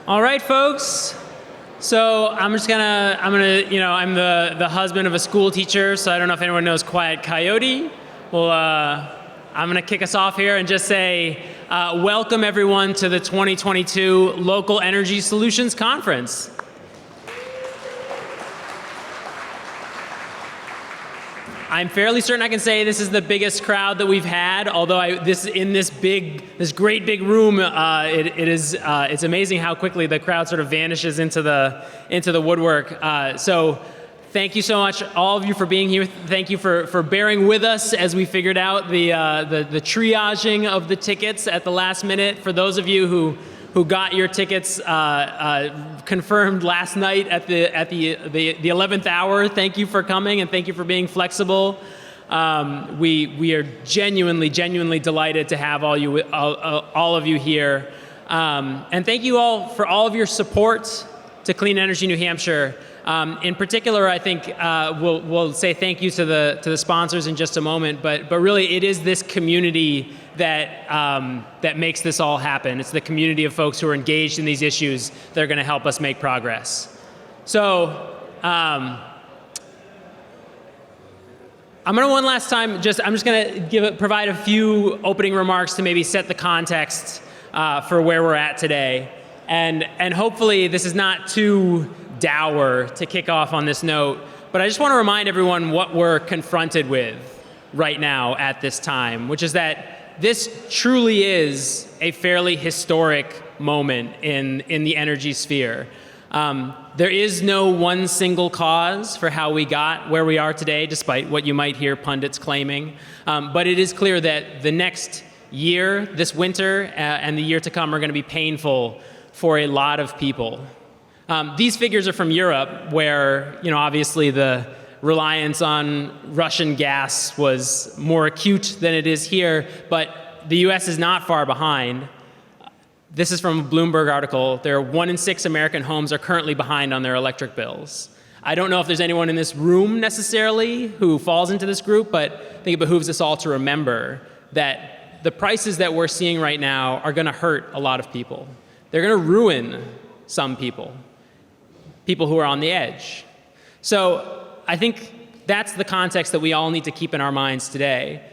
All right, folks. So I'm the husband of a school teacher, so I don't know if anyone knows Quiet Coyote. Well, I'm gonna kick us off here and just say, welcome everyone to the 2022 Local Energy Solutions Conference. I'm fairly certain I can say this is the biggest crowd that we've had, although this great big room, it's amazing how quickly the crowd sort of vanishes into the woodwork. So thank you so much, all of you, for being here. Thank you for bearing with us as we figured out the triaging of the tickets at the last minute. For those of you who got your tickets confirmed last night at the 11th hour, thank you for coming and thank you for being flexible. We are genuinely delighted to have all of you here. And thank you all for all of your support to Clean Energy New Hampshire. In particular, I think we'll say thank you to the sponsors in just a moment, but really it is this community that makes this all happen. It's the community of folks who are engaged in these issues that are going to help us make progress. So I'm going to one last time I'm just going to provide a few opening remarks to maybe set the context for where we're at today, and hopefully this is not too dour to kick off on this note, but I just want to remind everyone what we're confronted with right now at this time, which is that this truly is a fairly historic moment in the energy sphere. There is no one single cause for how we got where we are today, despite what you might hear pundits claiming. But it is clear that the next year, this winter, and the year to come are going to be painful for a lot of people. These figures are from Europe, where obviously the reliance on Russian gas was more acute than it is here, but the US is not far behind. This is from a Bloomberg article. There are 1 in 6 American homes are currently behind on their electric bills. I don't know if there's anyone in this room necessarily who falls into this group, but I think it behooves us all to remember that the prices that we're seeing right now are going to hurt a lot of people. They're going to ruin some people who are on the edge. So I think that's the context that we all need to keep in our minds today.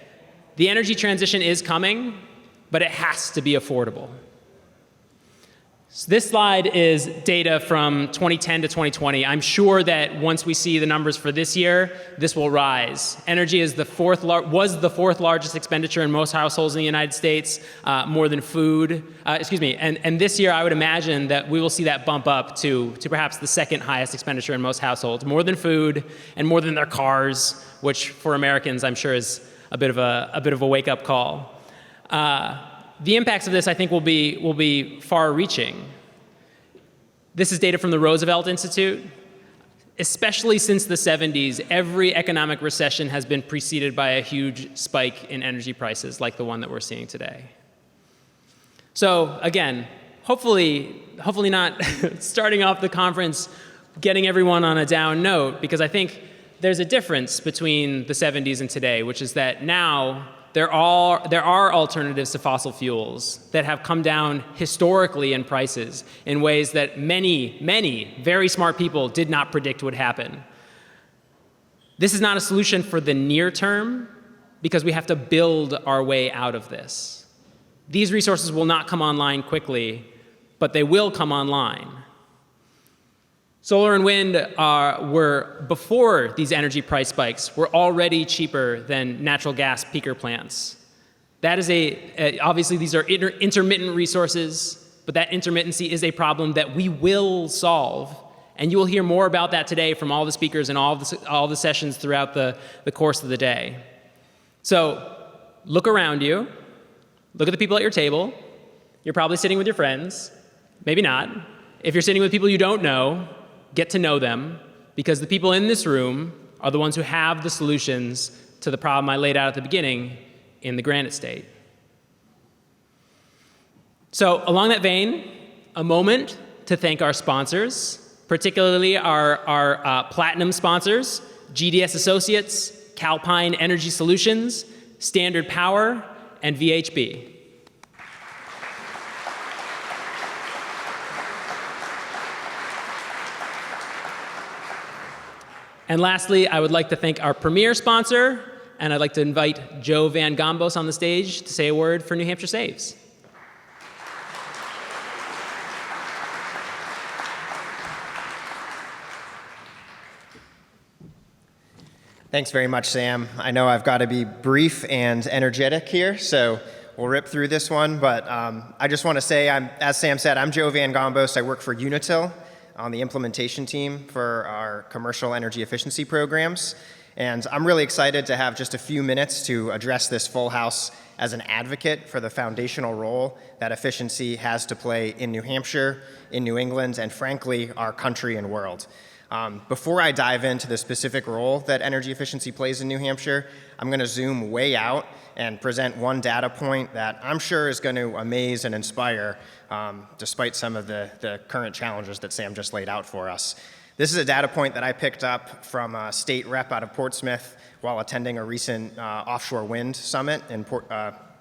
The energy transition is coming, but it has to be affordable. So this slide is data from 2010 to 2020. I'm sure that once we see the numbers for this year, this will rise. Energy is was the fourth largest expenditure in most households in the United States, more than food. And this year I would imagine that we will see that bump up to perhaps the second highest expenditure in most households, more than food and more than their cars, which for Americans I'm sure is a bit of a wake-up call. The impacts of this, I think, will be far-reaching. This is data from the Roosevelt Institute. Especially since the 70s, every economic recession has been preceded by a huge spike in energy prices, like the one that we're seeing today. So again, hopefully not starting off the conference getting everyone on a down note, because I think there's a difference between the 70s and today, which is that now there are alternatives to fossil fuels that have come down historically in prices in ways that many very smart people did not predict would happen. This is not a solution for the near term because we have to build our way out of this. These resources will not come online quickly, but they will come online. Solar and wind were, before these energy price spikes, were already cheaper than natural gas peaker plants. That is obviously these are intermittent resources, but that intermittency is a problem that we will solve. And you will hear more about that today from all the speakers and all the sessions throughout the course of the day. So look around you, look at the people at your table. You're probably sitting with your friends, maybe not. If you're sitting with people you don't know, get to know them, because the people in this room are the ones who have the solutions to the problem I laid out at the beginning in the Granite State. So along that vein, a moment to thank our sponsors, particularly our platinum sponsors, GDS Associates, Calpine Energy Solutions, Standard Power, and VHB. And lastly, I would like to thank our premier sponsor, and I'd like to invite Joe Van Gombos on the stage to say a word for New Hampshire Saves. Thanks very much, Sam. I know I've got to be brief and energetic here, so we'll rip through this one. But I just want to say, as Sam said, I'm Joe Van Gombos. I work for Unitil on the implementation team for our commercial energy efficiency programs. And I'm really excited to have just a few minutes to address this full house as an advocate for the foundational role that efficiency has to play in New Hampshire, in New England, and frankly, our country and world. Before I dive into the specific role that energy efficiency plays in New Hampshire, I'm going to zoom way out and present one data point that I'm sure is going to amaze and inspire, despite some of the current challenges that Sam just laid out for us. This is a data point that I picked up from a state rep out of Portsmouth while attending a recent offshore wind summit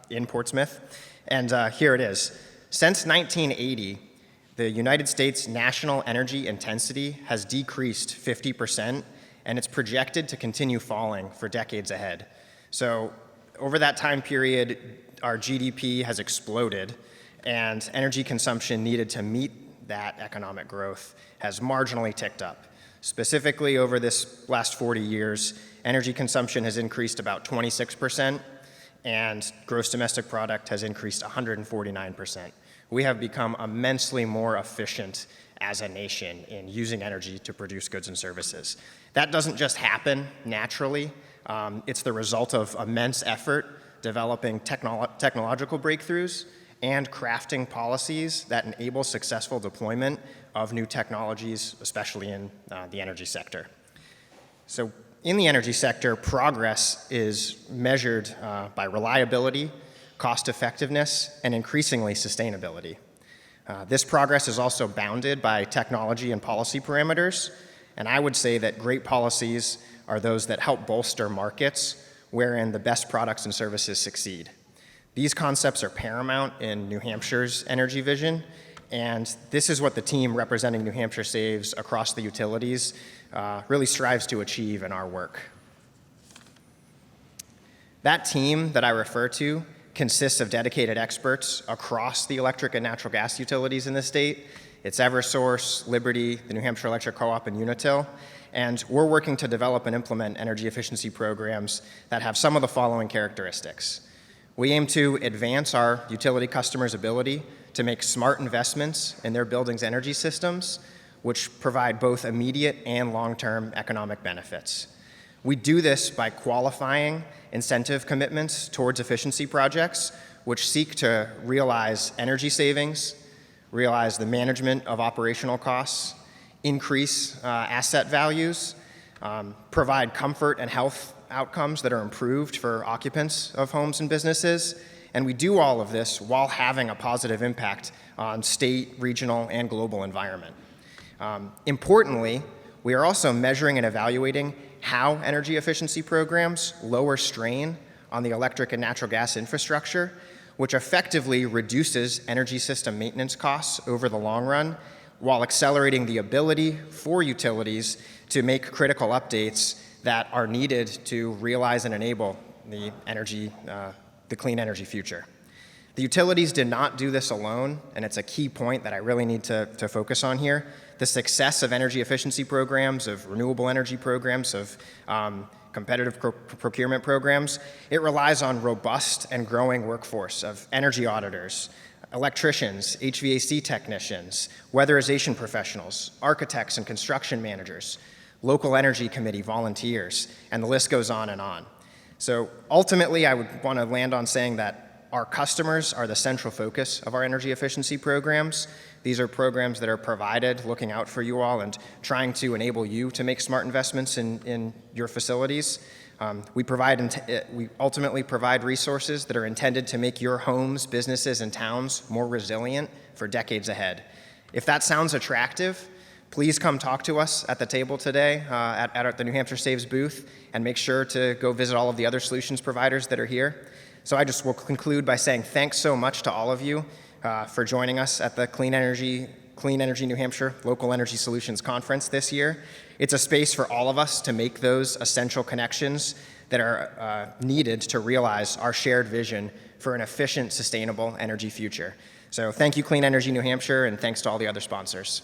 in Portsmouth. And here it is. Since 1980, the United States national energy intensity has decreased 50%, and it's projected to continue falling for decades ahead. So over that time period, our GDP has exploded, and energy consumption needed to meet that economic growth has marginally ticked up. Specifically, over this last 40 years, energy consumption has increased about 26%, and gross domestic product has increased 149%. We have become immensely more efficient as a nation in using energy to produce goods and services. That doesn't just happen naturally. It's the result of immense effort developing technological breakthroughs and crafting policies that enable successful deployment of new technologies, especially in the energy sector. So in the energy sector, progress is measured by reliability, cost effectiveness, and increasingly sustainability. This progress is also bounded by technology and policy parameters, and I would say that great policies are those that help bolster markets wherein the best products and services succeed. These concepts are paramount in New Hampshire's energy vision, and this is what the team representing New Hampshire Saves across the utilities really strives to achieve in our work. That team that I refer to consists of dedicated experts across the electric and natural gas utilities in the state. It's Eversource, Liberty, the New Hampshire Electric Co-op, and Unitil. And we're working to develop and implement energy efficiency programs that have some of the following characteristics. We aim to advance our utility customers' ability to make smart investments in their buildings' energy systems, which provide both immediate and long-term economic benefits. We do this by qualifying incentive commitments towards efficiency projects, which seek to realize energy savings, realize the management of operational costs, increase asset values, provide comfort and health outcomes that are improved for occupants of homes and businesses. And we do all of this while having a positive impact on state, regional, and global environment. Importantly, we are also measuring and evaluating how energy efficiency programs lower strain on the electric and natural gas infrastructure, which effectively reduces energy system maintenance costs over the long run, while accelerating the ability for utilities to make critical updates that are needed to realize and enable the clean energy future. The utilities did not do this alone, and it's a key point that I really need to focus on here. The success of energy efficiency programs, of renewable energy programs, of competitive procurement programs, it relies on robust and growing workforce of energy auditors, electricians, HVAC technicians, weatherization professionals, architects and construction managers, local energy committee volunteers, and the list goes on and on. So ultimately, I would want to land on saying that our customers are the central focus of our energy efficiency programs. These are programs that are provided looking out for you all and trying to enable you to make smart investments in your facilities. We ultimately provide resources that are intended to make your homes, businesses, and towns more resilient for decades ahead. If that sounds attractive, please come talk to us at the table today at the New Hampshire Saves booth, and make sure to go visit all of the other solutions providers that are here. So I just will conclude by saying thanks so much to all of you for joining us at the Clean Energy Clean Energy New Hampshire Local Energy Solutions Conference this year. It's a space for all of us to make those essential connections that are needed to realize our shared vision for an efficient, sustainable energy future. So thank you, Clean Energy New Hampshire, and thanks to all the other sponsors.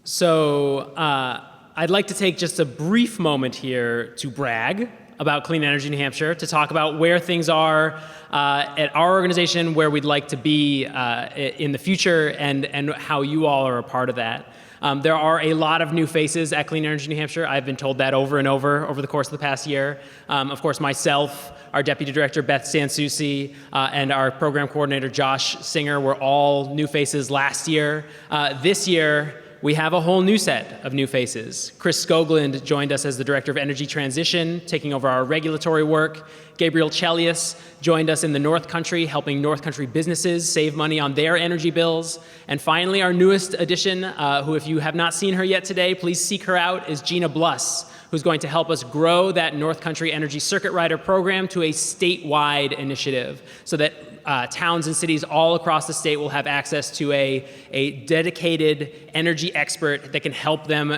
So I'd like to take just a brief moment here to brag about Clean Energy New Hampshire, to talk about where things are at our organization, where we'd like to be in the future, and how you all are a part of that. There are a lot of new faces at Clean Energy New Hampshire. I've been told that over and over the course of the past year. Of course, myself, our Deputy Director, Beth Sansucci, and our Program Coordinator, Josh Singer, were all new faces last year. This year, we have a whole new set of new faces. Chris Skoglund joined us as the Director of Energy Transition, taking over our regulatory work. Gabriel Chelius joined us in the North Country, helping North Country businesses save money on their energy bills. And finally, our newest addition, who if you have not seen her yet today, please seek her out, is Gina Bluss, who's going to help us grow that North Country Energy Circuit Rider program to a statewide initiative so that towns and cities all across the state will have access to a dedicated energy expert that can help them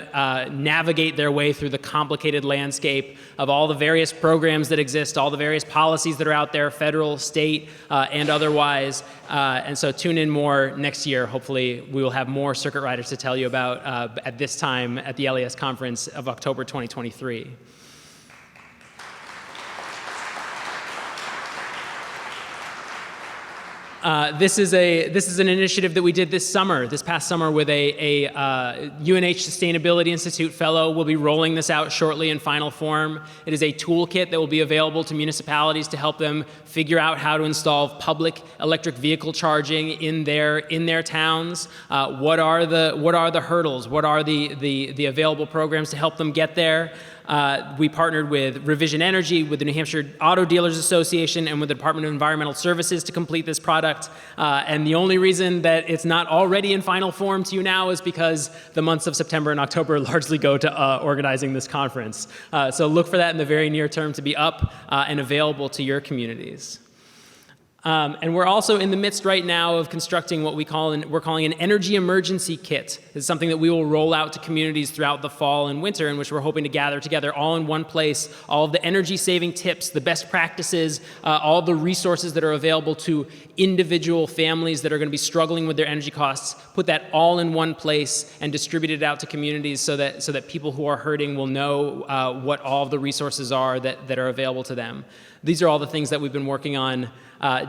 navigate their way through the complicated landscape of all the various programs that exist, all the various policies that are out there, federal, state, and otherwise. And so tune in more next year. Hopefully we will have more circuit riders to tell you about at this time at the LES conference of October 2023. This is an initiative that we did this past summer with a UNH Sustainability Institute fellow. We'll be rolling this out shortly in final form. It is a toolkit that will be available to municipalities to help them figure out how to install public electric vehicle charging in their towns. What are the hurdles? What are the available programs to help them get there? We partnered with Revision Energy, with the New Hampshire Auto Dealers Association, and with the Department of Environmental Services to complete this product. And the only reason that it's not already in final form to you now is because the months of September and October largely go to organizing this conference. So look for that in the very near term to be up and available to your communities. And we're also in the midst right now of constructing what we're calling an energy emergency kit. It's something that we will roll out to communities throughout the fall and winter, in which we're hoping to gather together all in one place all of the energy saving tips, the best practices, all the resources that are available to individual families that are going to be struggling with their energy costs, put that all in one place and distribute it out to communities so that people who are hurting will know what all of the resources are that are available to them. These are all the things that we've been working on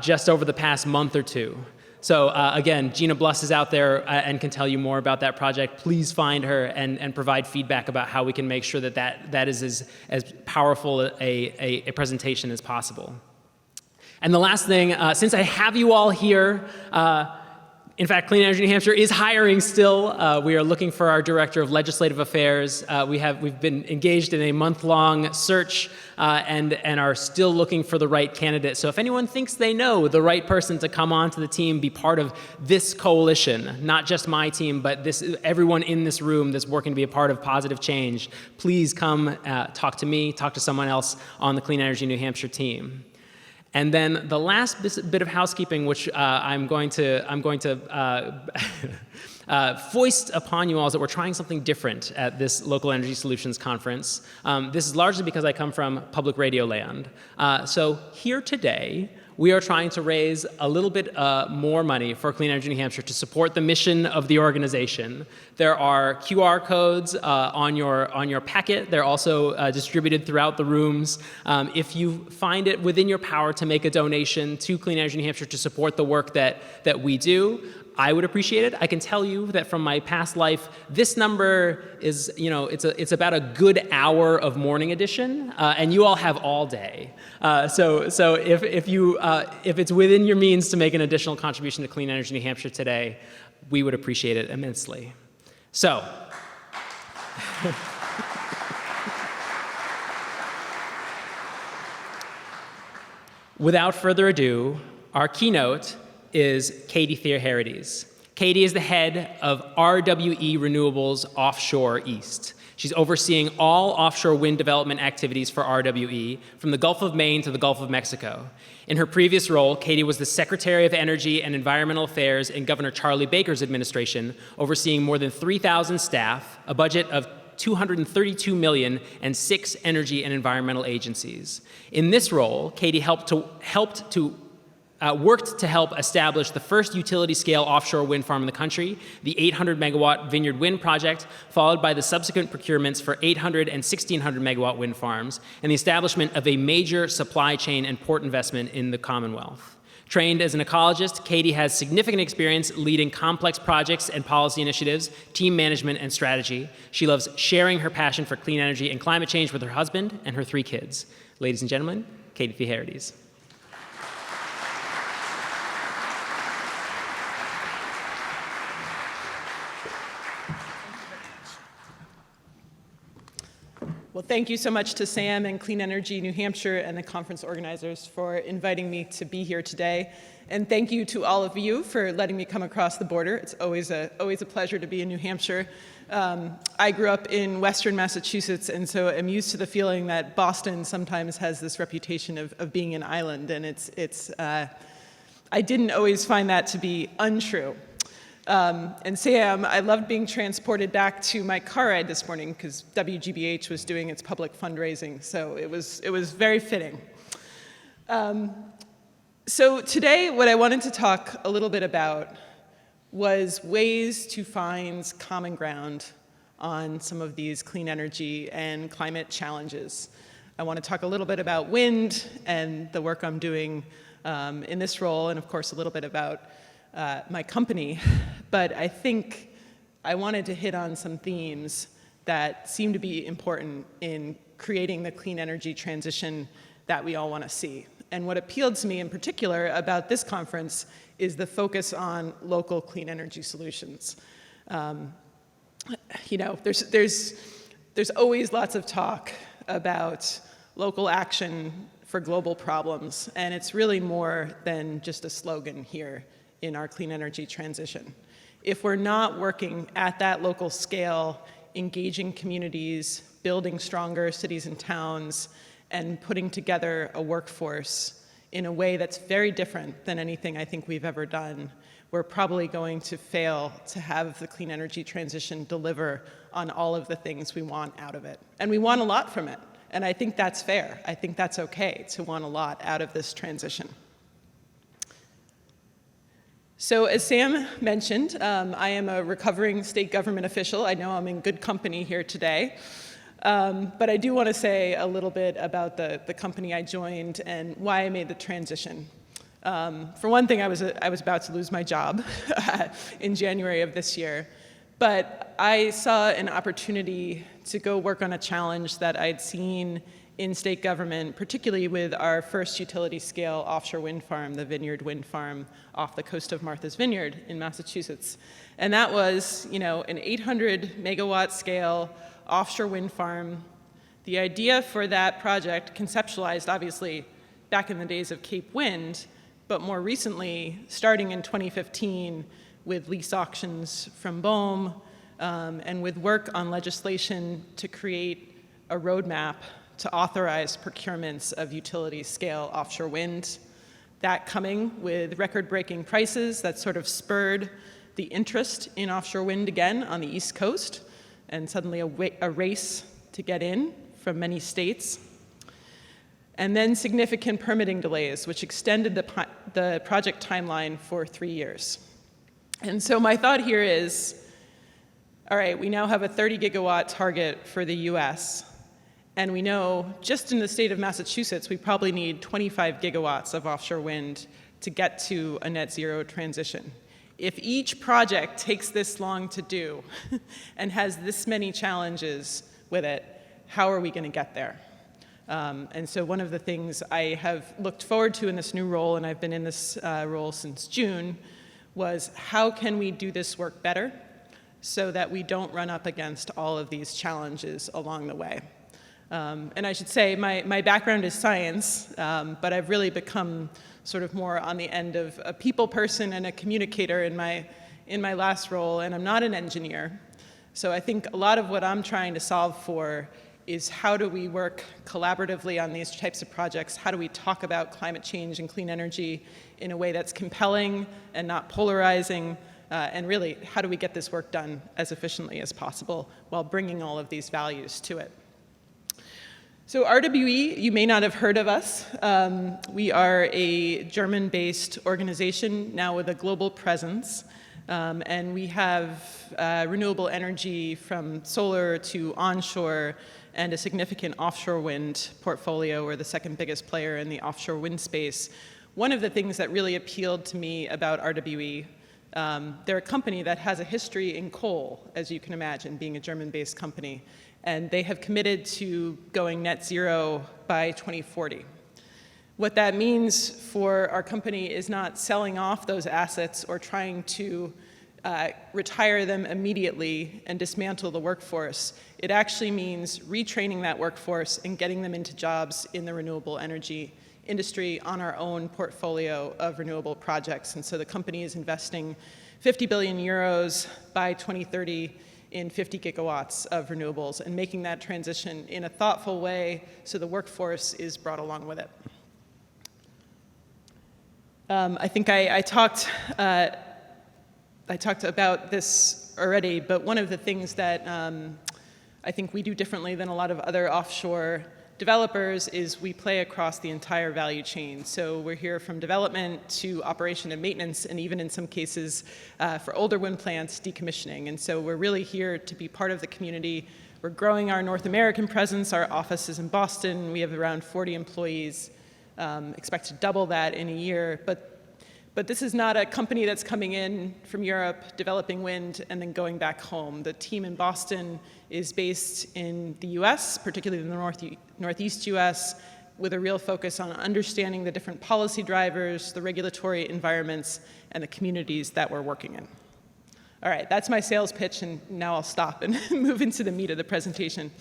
just over the past month or two. So again, Gina Bluss is out there and can tell you more about that project. Please find her and provide feedback about how we can make sure that is as powerful a presentation as possible. And the last thing, since I have you all here, in fact, Clean Energy New Hampshire is hiring still. We are looking for our Director of Legislative Affairs. We've been engaged in a month-long search and are still looking for the right candidate. So if anyone thinks they know the right person to come onto the team, be part of this coalition, not just my team, but everyone in this room that's working to be a part of positive change, please come talk to me, talk to someone else on the Clean Energy New Hampshire team. And then the last bit of housekeeping, which I'm going to foist upon you all, is that we're trying something different at this Local Energy Solutions Conference. This is largely because I come from public radio land. So here today, we are trying to raise a little bit more money for Clean Energy New Hampshire to support the mission of the organization. There are QR codes on your packet. They're also distributed throughout the rooms. If you find it within your power to make a donation to Clean Energy New Hampshire to support the work that we do, I would appreciate it. I can tell you that from my past life, this number is, it's about a good hour of morning edition, and you all have all day. So if it's within your means to make an additional contribution to Clean Energy New Hampshire today, we would appreciate it immensely. So. Without further ado, our keynote is Katie Theoharides. Katie is the head of RWE Renewables Offshore East. She's overseeing all offshore wind development activities for RWE, from the Gulf of Maine to the Gulf of Mexico. In her previous role, Katie was the Secretary of Energy and Environmental Affairs in Governor Charlie Baker's administration, overseeing more than 3,000 staff, a budget of $232 million, and 6 energy and environmental agencies. In this role, Katie worked to help establish the first utility-scale offshore wind farm in the country, the 800-megawatt Vineyard Wind project, followed by the subsequent procurements for 800 and 1,600-megawatt wind farms, and the establishment of a major supply chain and port investment in the Commonwealth. Trained as an ecologist, Katie has significant experience leading complex projects and policy initiatives, team management, and strategy. She loves sharing her passion for clean energy and climate change with her husband and her 3 kids. Ladies and gentlemen, Katie Theoharides. Well, thank you so much to Sam and Clean Energy New Hampshire and the conference organizers for inviting me to be here today. And thank you to all of you for letting me come across the border. It's always a pleasure to be in New Hampshire. I grew up in Western Massachusetts, and so I'm used to the feeling that Boston sometimes has this reputation of being an island, and I didn't always find that to be untrue. And Sam, I loved being transported back to my car ride this morning because WGBH was doing its public fundraising, so it was very fitting. So today, what I wanted to talk a little bit about was ways to find common ground on some of these clean energy and climate challenges. I want to talk a little bit about wind and the work I'm doing in this role, and of course a little bit about my company, but I think I wanted to hit on some themes that seem to be important in creating the clean energy transition that we all want to see. And what appealed to me in particular about this conference is the focus on local clean energy solutions. You know, there's always lots of talk about local action for global problems, and it's really more than just a slogan here in our clean energy transition. If we're not working at that local scale, engaging communities, building stronger cities and towns, and putting together a workforce in a way that's very different than anything I think we've ever done, we're probably going to fail to have the clean energy transition deliver on all of the things we want out of it. And we want a lot from it, and I think that's fair. I think that's okay to want a lot out of this transition. So as Sam mentioned, I am a recovering state government official. I know I'm in good company here today. But I do want to say a little bit about the company I joined and why I made the transition. For one thing, I was about to lose my job in January of this year. But I saw an opportunity to go work on a challenge that I'd seen in state government, particularly with our first utility-scale offshore wind farm, the Vineyard Wind Farm off the coast of Martha's Vineyard in Massachusetts. And that was, you know, an 800-megawatt scale offshore wind farm. The idea for that project, conceptualized obviously back in the days of Cape Wind, but more recently, starting in 2015 with lease auctions from BOEM and with work on legislation to create a roadmap to authorize procurements of utility-scale offshore wind. That coming with record-breaking prices that sort of spurred the interest in offshore wind again on the East Coast, and suddenly a race to get in from many states. And then significant permitting delays, which extended the project timeline for 3 years. And so my thought here is, all right, we now have a 30-gigawatt target for the US, and we know just in the state of Massachusetts, we probably need 25 gigawatts of offshore wind to get to a net zero transition. If each project takes this long to do and has this many challenges with it, how are we going to get there? And so one of the things I have looked forward to in this new role, and I've been in this role since June, was how can we do this work better so that we don't run up against all of these challenges along the way. And I should say my background is science, but I've really become sort of more on the end of a people person and a communicator in in my last role, and I'm not an engineer. So I think a lot of what I'm trying to solve for is how do we work collaboratively on these types of projects? How do we talk about climate change and clean energy in a way that's compelling and not polarizing? And really, how do we get this work done as efficiently as possible while bringing all of these values to it? So RWE, you may not have heard of us. We are a German-based organization now with a global presence. And we have renewable energy from solar to onshore and a significant offshore wind portfolio. We're the second biggest player in the offshore wind space. One of the things that really appealed to me about RWE, they're a company that has a history in coal, as you can imagine, being a German-based company. And they have committed to going net zero by 2040. What that means for our company is not selling off those assets or trying to retire them immediately and dismantle the workforce. It actually means retraining that workforce and getting them into jobs in the renewable energy industry on our own portfolio of renewable projects. And so the company is investing 50 billion euros by 2030 in 50 gigawatts of renewables and making that transition in a thoughtful way so the workforce is brought along with it. I think I talked about this already, but one of the things that I think we do differently than a lot of other offshore developers is we play across the entire value chain. So we're here from development to operation and maintenance, and even in some cases for older wind plants, decommissioning. And so we're really here to be part of the community. We're growing our North American presence. Our office is in Boston. We have around 40 employees. Expect to double that in a year. But this is not a company that's coming in from Europe, developing wind, and then going back home. The team in Boston is based in the US, particularly in the Northeast US, with a real focus on understanding the different policy drivers, the regulatory environments, and the communities that we're working in. All right, that's my sales pitch, and now I'll stop and move into the meat of the presentation.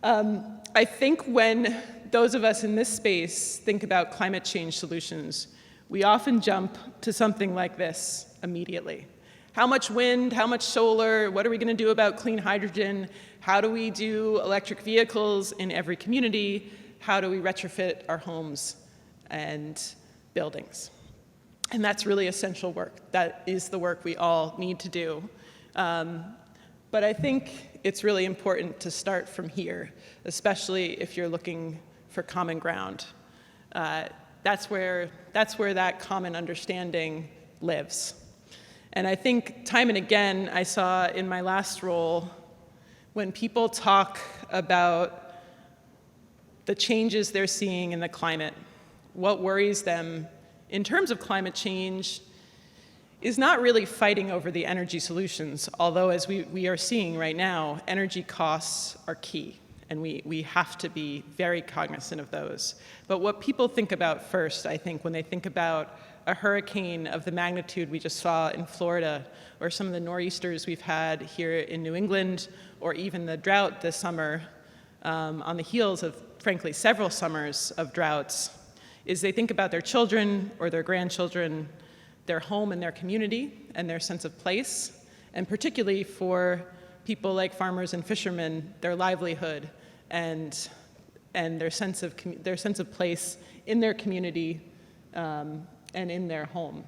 I think when those of us in this space think about climate change solutions, we often jump to something like this immediately. How much wind, how much solar, what are we going to do about clean hydrogen? How do we do electric vehicles in every community? How do we retrofit our homes and buildings? And that's really essential work. That is the work we all need to do. But I think it's really important to start from here, especially if you're looking for common ground. That's where that common understanding lives. And I think time and again, I saw in my last role, when people talk about the changes they're seeing in the climate, what worries them in terms of climate change is not really fighting over the energy solutions, although as we are seeing right now, energy costs are key. And we have to be very cognizant of those. But what people think about first, I think, when they think about a hurricane of the magnitude we just saw in Florida, or some of the nor'easters we've had here in New England, or even the drought this summer, on the heels of, frankly, several summers of droughts, is they think about their children or their grandchildren, their home and their community, and their sense of place, and particularly for people like farmers and fishermen, their livelihood and their sense of place in their community and in their home.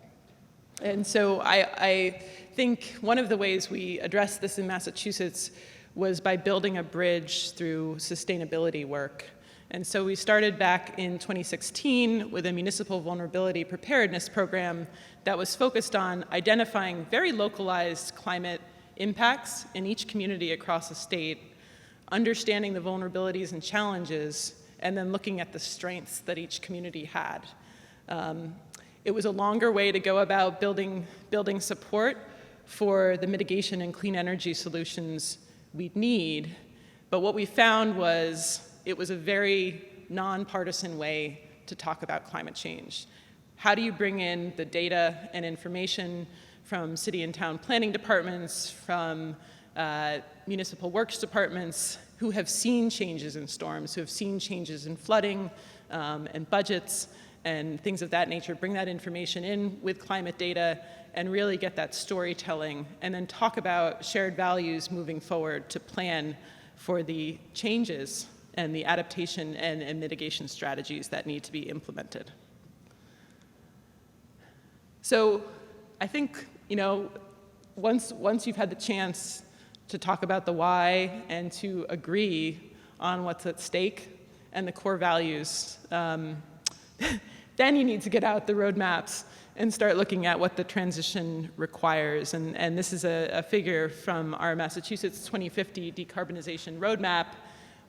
And so I think one of the ways we addressed this in Massachusetts was by building a bridge through sustainability work. And so we started back in 2016 with a municipal vulnerability preparedness program that was focused on identifying very localized climate impacts in each community across the state, understanding the vulnerabilities and challenges, and then looking at the strengths that each community had. It was a longer way to go about building support for the mitigation and clean energy solutions we'd need, but what we found was it was a very nonpartisan way to talk about climate change. How do you bring in the data and information from city and town planning departments, from municipal works departments who have seen changes in storms, who have seen changes in flooding and budgets, and things of that nature, bring that information in with climate data and really get that storytelling, and then talk about shared values moving forward to plan for the changes and the adaptation and mitigation strategies that need to be implemented. So I think, once you've had the chance to talk about the why and to agree on what's at stake and the core values, then you need to get out the roadmaps and start looking at what the transition requires. And this is a figure from our Massachusetts 2050 decarbonization roadmap.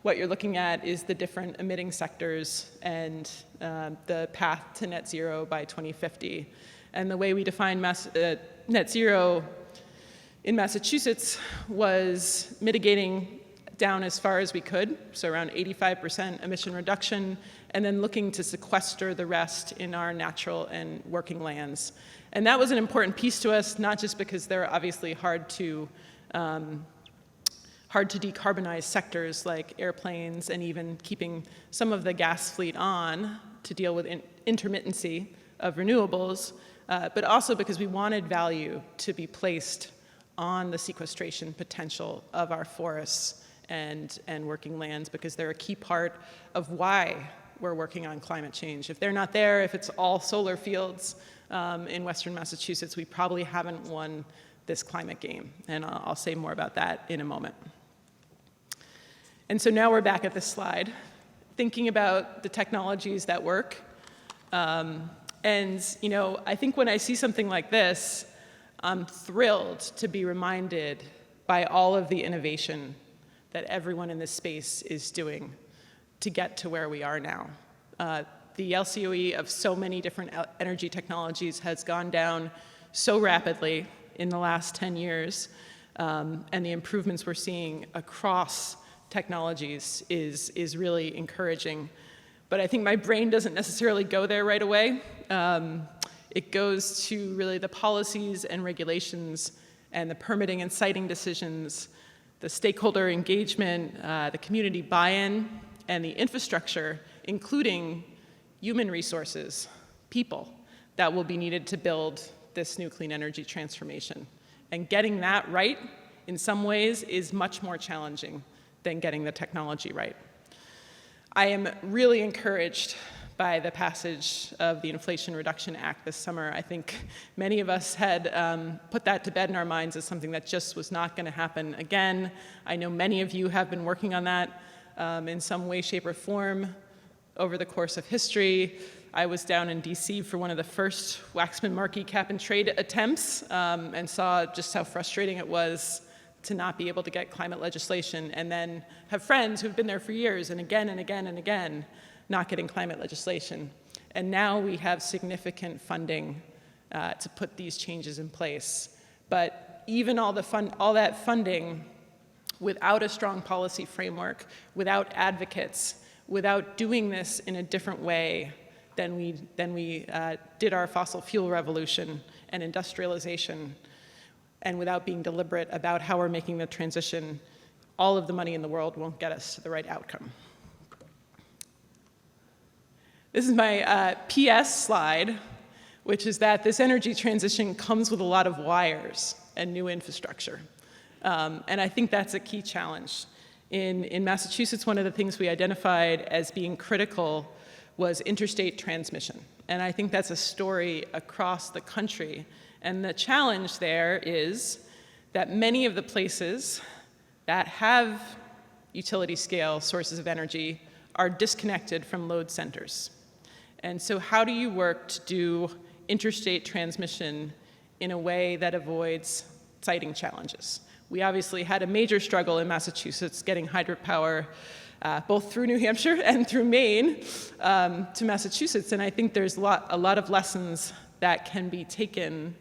What you're looking at is the different emitting sectors and the path to net zero by 2050. And the way we define net zero in Massachusetts was mitigating down as far as we could, so around 85% emission reduction, and then looking to sequester the rest in our natural and working lands. And that was an important piece to us, not just because they're obviously hard to decarbonize sectors like airplanes and even keeping some of the gas fleet on to deal with intermittency of renewables, but also because we wanted value to be placed on the sequestration potential of our forests and working lands, because they're a key part of why we're working on climate change. If they're not there, if it's all solar fields in Western Massachusetts, we probably haven't won this climate game. And I'll say more about that in a moment. And so now we're back at this slide, thinking about the technologies that work. And I think when I see something like this, I'm thrilled to be reminded by all of the innovation that everyone in this space is doing to get to where we are now. The LCOE of so many different energy technologies has gone down so rapidly in the last 10 years, and the improvements we're seeing across technologies is really encouraging. But I think my brain doesn't necessarily go there right away. It goes to really the policies and regulations and the permitting and siting decisions, the stakeholder engagement, the community buy-in, and the infrastructure, including human resources, people, that will be needed to build this new clean energy transformation. And getting that right, in some ways, is much more challenging than getting the technology right. I am really encouraged by the passage of the Inflation Reduction Act this summer. I think many of us had put that to bed in our minds as something that just was not going to happen again. I know many of you have been working on that in some way, shape, or form over the course of history. I was down in DC for one of the first Waxman-Markey cap-and-trade attempts and saw just how frustrating it was to not be able to get climate legislation, and then have friends who've been there for years and again and again and again not getting climate legislation. And now we have significant funding to put these changes in place. But even all that funding, without a strong policy framework, without advocates, without doing this in a different way than we did our fossil fuel revolution and industrialization, and without being deliberate about how we're making the transition, all of the money in the world won't get us to the right outcome. This is my PS slide, which is that this energy transition comes with a lot of wires and new infrastructure. And I think that's a key challenge. In Massachusetts, one of the things we identified as being critical was interstate transmission. And I think that's a story across the country. And the challenge there is that many of the places that have utility scale sources of energy are disconnected from load centers. And so how do you work to do interstate transmission in a way that avoids siting challenges? We obviously had a major struggle in Massachusetts getting hydropower both through New Hampshire and through Maine to Massachusetts. And I think there's a lot of lessons that can be taken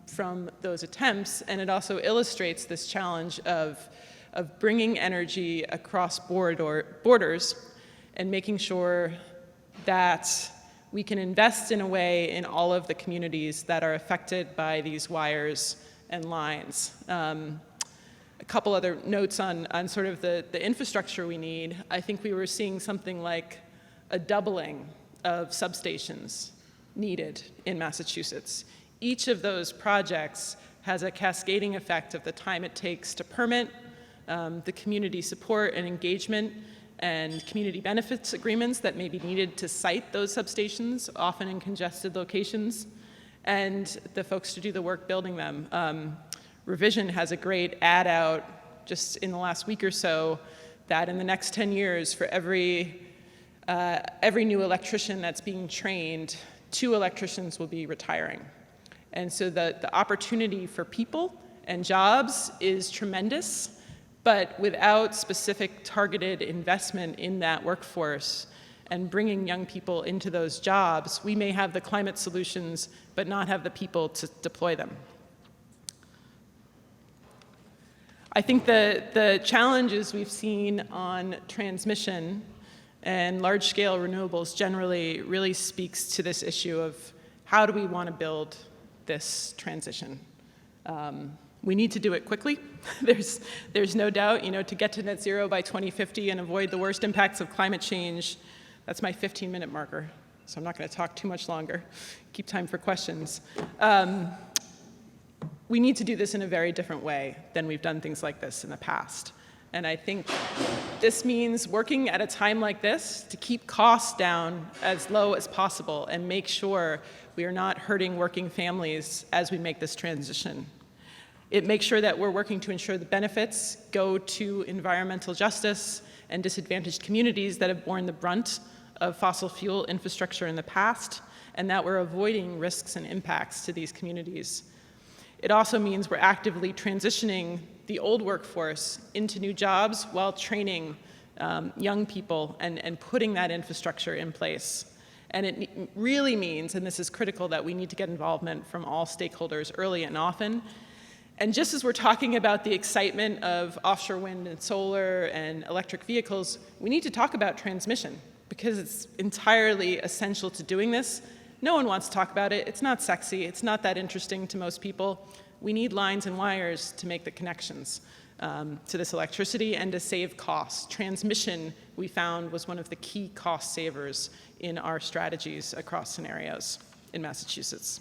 from those attempts. And it also illustrates this challenge of bringing energy across borders and making sure that we can invest in a way in all of the communities that are affected by these wires and lines. A couple other notes on sort of the infrastructure we need. I think we were seeing something like a doubling of substations needed in Massachusetts. Each of those projects has a cascading effect of the time it takes to permit, the community support and engagement, and community benefits agreements that may be needed to site those substations, often in congested locations, and the folks to do the work building them. Revision has a great ad out just in the last week or so that in the next 10 years, for every new electrician that's being trained, 2 electricians will be retiring. And so the opportunity for people and jobs is tremendous, but without specific targeted investment in that workforce and bringing young people into those jobs, we may have the climate solutions, but not have the people to deploy them. I think the challenges we've seen on transmission and large-scale renewables generally really speaks to this issue of how do we want to build this transition. We need to do it quickly. There's no doubt, to get to net zero by 2050 and avoid the worst impacts of climate change. That's my 15-minute marker, so I'm not going to talk too much longer. Keep time for questions. We need to do this in a very different way than we've done things like this in the past. And I think this means working at a time like this to keep costs down as low as possible and make sure we are not hurting working families as we make this transition. It makes sure that we're working to ensure the benefits go to environmental justice and disadvantaged communities that have borne the brunt of fossil fuel infrastructure in the past, and that we're avoiding risks and impacts to these communities. It also means we're actively transitioning the old workforce into new jobs while training young people and putting that infrastructure in place. And it really means, and this is critical, that we need to get involvement from all stakeholders early and often. And just as we're talking about the excitement of offshore wind and solar and electric vehicles, we need to talk about transmission because it's entirely essential to doing this. No one wants to talk about it. It's not sexy. It's not that interesting to most people. We need lines and wires to make the connections to this electricity and to save costs. Transmission, we found, was one of the key cost savers in our strategies across scenarios in Massachusetts.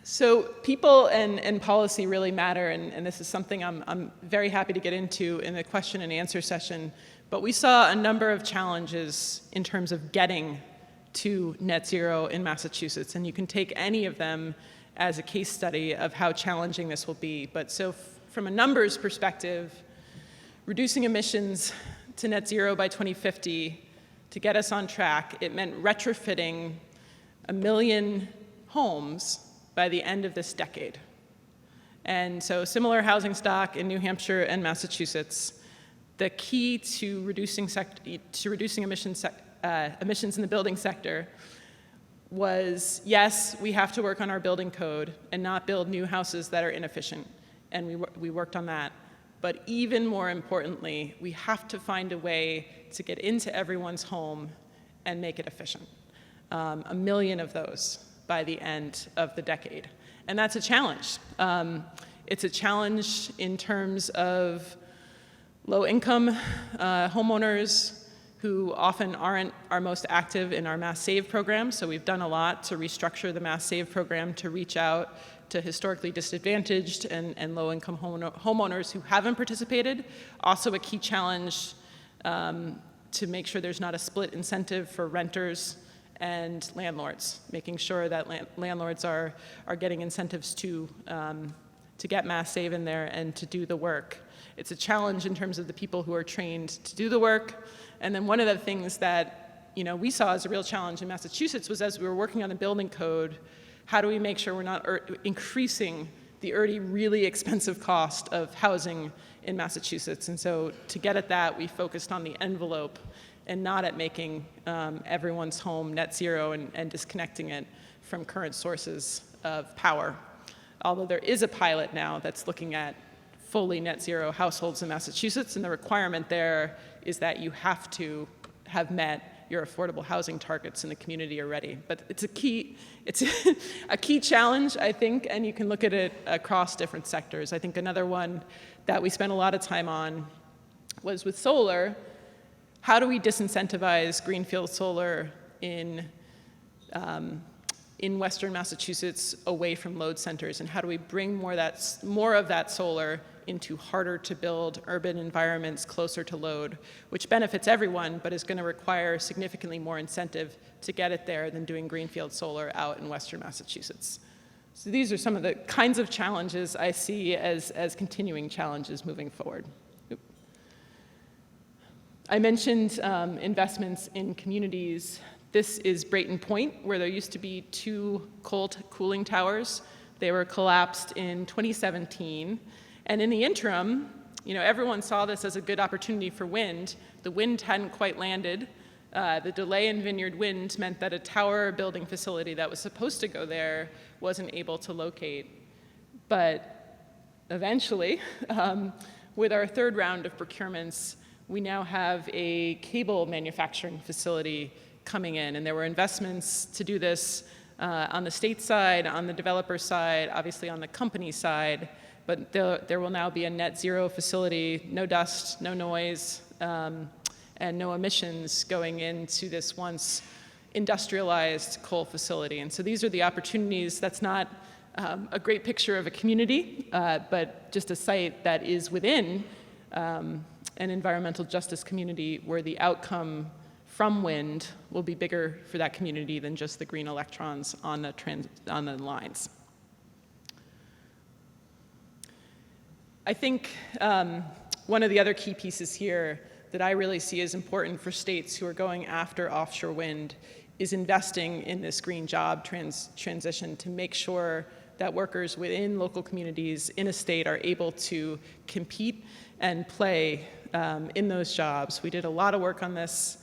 So people and policy really matter, and this is something I'm very happy to get into in the question and answer session. But we saw a number of challenges in terms of getting to net zero in Massachusetts, and you can take any of them as a case study of how challenging this will be. But so from a numbers perspective, reducing emissions to net zero by 2050, to get us on track, it meant retrofitting 1 million homes by the end of this decade. And so similar housing stock in New Hampshire and Massachusetts. The key to reducing emissions in the building sector was, yes, we have to work on our building code and not build new houses that are inefficient, and we worked on that. But even more importantly, we have to find a way to get into everyone's home and make it efficient. 1 million of those by the end of the decade. And that's a challenge. It's a challenge in terms of low-income homeowners who often aren't our most active in our Mass Save program. So we've done a lot to restructure the Mass Save program to reach out to historically disadvantaged and low-income homeowners who haven't participated. Also a key challenge to make sure there's not a split incentive for renters and landlords, making sure that landlords are getting incentives to get Mass Save in there and to do the work. It's a challenge in terms of the people who are trained to do the work. And then one of the things that we saw as a real challenge in Massachusetts was, as we were working on the building code, how do we make sure we're not increasing the already really expensive cost of housing in Massachusetts? And so to get at that, we focused on the envelope and not at making everyone's home net zero and disconnecting it from current sources of power. Although there is a pilot now that's looking at fully net zero households in Massachusetts, and the requirement there is that you have to have met your affordable housing targets in the community already. But it's a key challenge, I think, and you can look at it across different sectors. I think another one that we spent a lot of time on was with solar. How do we disincentivize greenfield solar in Western Massachusetts away from load centers, and how do we bring more of that solar into harder to build urban environments closer to load, which benefits everyone, but is going to require significantly more incentive to get it there than doing greenfield solar out in Western Massachusetts. So these are some of the kinds of challenges I see as continuing challenges moving forward. I mentioned investments in communities. This is Brayton Point, where there used to be 2 coal cooling towers. They were collapsed in 2017. And in the interim, everyone saw this as a good opportunity for wind. The wind hadn't quite landed. The delay in Vineyard Wind meant that a tower building facility that was supposed to go there wasn't able to locate. But eventually, with our 3rd round of procurements, we now have a cable manufacturing facility coming in, and there were investments to do this on the state side, on the developer side, obviously on the company side, but there will now be a net zero facility, no dust, no noise, and no emissions going into this once industrialized coal facility. And so these are the opportunities. That's not a great picture of a community, but just a site that is within an environmental justice community where the outcome from wind will be bigger for that community than just the green electrons on the lines. I think one of the other key pieces here that I really see as important for states who are going after offshore wind is investing in this green job transition to make sure that workers within local communities in a state are able to compete and play in those jobs. We did a lot of work on this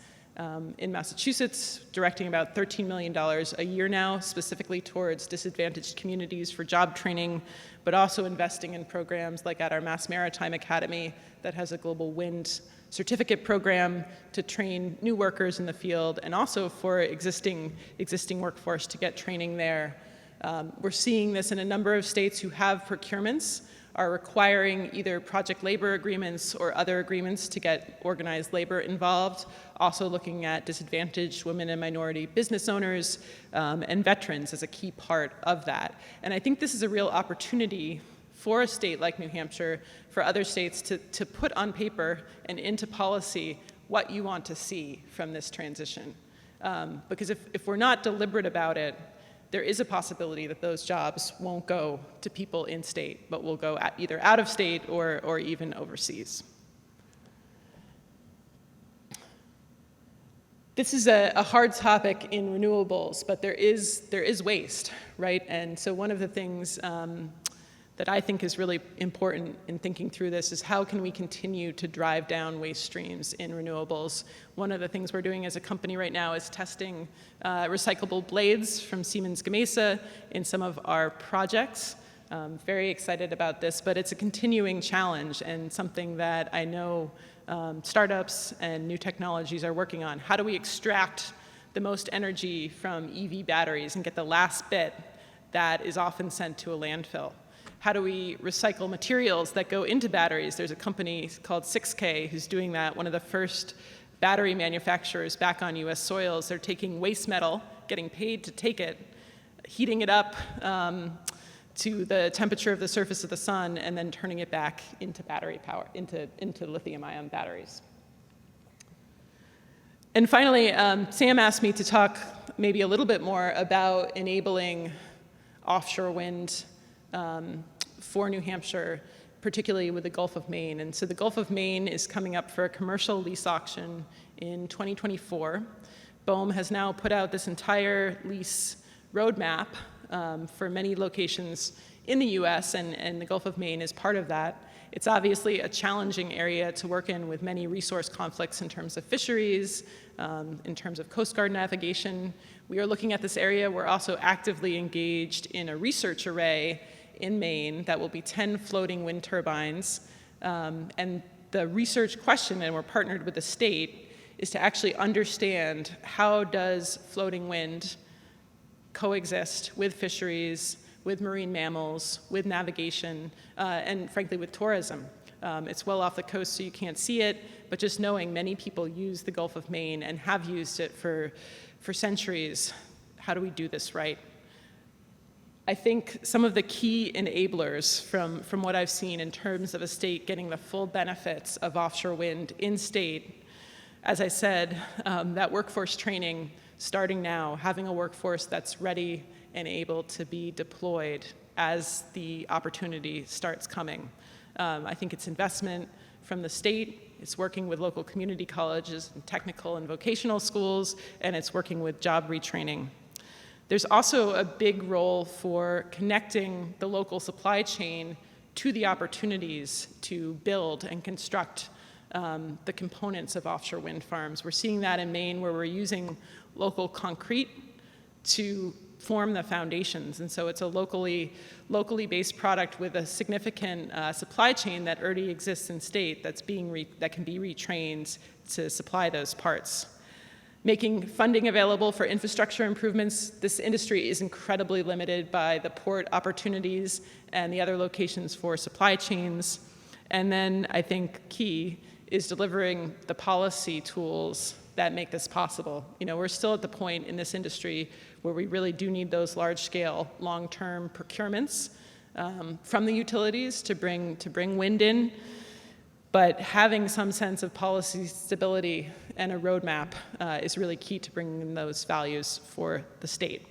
in Massachusetts, directing about $13 million a year now, specifically towards disadvantaged communities for job training, but also investing in programs like at our Mass Maritime Academy that has a global wind certificate program to train new workers in the field, and also for existing workforce to get training there. We're seeing this in a number of states who have procurements, are requiring either project labor agreements or other agreements to get organized labor involved, also looking at disadvantaged women and minority business owners and veterans as a key part of that. And I think this is a real opportunity for a state like New Hampshire, for other states to put on paper and into policy what you want to see from this transition. Because if we're not deliberate about it, there is a possibility that those jobs won't go to people in state, but will go either out of state or even overseas. This is a hard topic in renewables, but there is waste, right? And so one of the things that I think is really important in thinking through this is how can we continue to drive down waste streams in renewables. One of the things we're doing as a company right now is testing recyclable blades from Siemens Gamesa in some of our projects. Very excited about this, but it's a continuing challenge and something that I know startups and new technologies are working on. How do we extract the most energy from EV batteries and get the last bit that is often sent to a landfill? How do we recycle materials that go into batteries? There's a company called 6K who's doing that, one of the first battery manufacturers back on US soils. They're taking waste metal, getting paid to take it, heating it up to the temperature of the surface of the sun, and then turning it back into battery power, into lithium-ion batteries. And finally, Sam asked me to talk maybe a little bit more about enabling offshore wind for New Hampshire, particularly with the Gulf of Maine. And so the Gulf of Maine is coming up for a commercial lease auction in 2024. BOEM has now put out this entire lease roadmap for many locations in the US, and the Gulf of Maine is part of that. It's obviously a challenging area to work in with many resource conflicts in terms of fisheries, in terms of Coast Guard navigation. We are looking at this area. We're also actively engaged in a research array in Maine that will be 10 floating wind turbines. And the research question, and we're partnered with the state, is to actually understand how does floating wind coexist with fisheries, with marine mammals, with navigation, and frankly with tourism. It's well off the coast, so you can't see it, but just knowing many people use the Gulf of Maine and have used it for centuries, how do we do this right? I think some of the key enablers from what I've seen in terms of a state getting the full benefits of offshore wind in state, as I said, that workforce training starting now, having a workforce that's ready and able to be deployed as the opportunity starts coming. I think it's investment from the state, it's working with local community colleges and technical and vocational schools, and it's working with job retraining. There's also a big role for connecting the local supply chain to the opportunities to build and construct the components of offshore wind farms. We're seeing that in Maine, where we're using local concrete to form the foundations. And so it's a locally based product with a significant supply chain that already exists in state that can be retrained to supply those parts. Making funding available for infrastructure improvements. This industry is incredibly limited by the port opportunities and the other locations for supply chains. And then I think key is delivering the policy tools that make this possible. You know, we're still at the point in this industry where we really do need those large-scale, long-term procurements from the utilities to bring wind in. But having some sense of policy stability and a roadmap is really key to bringing in those values for the state.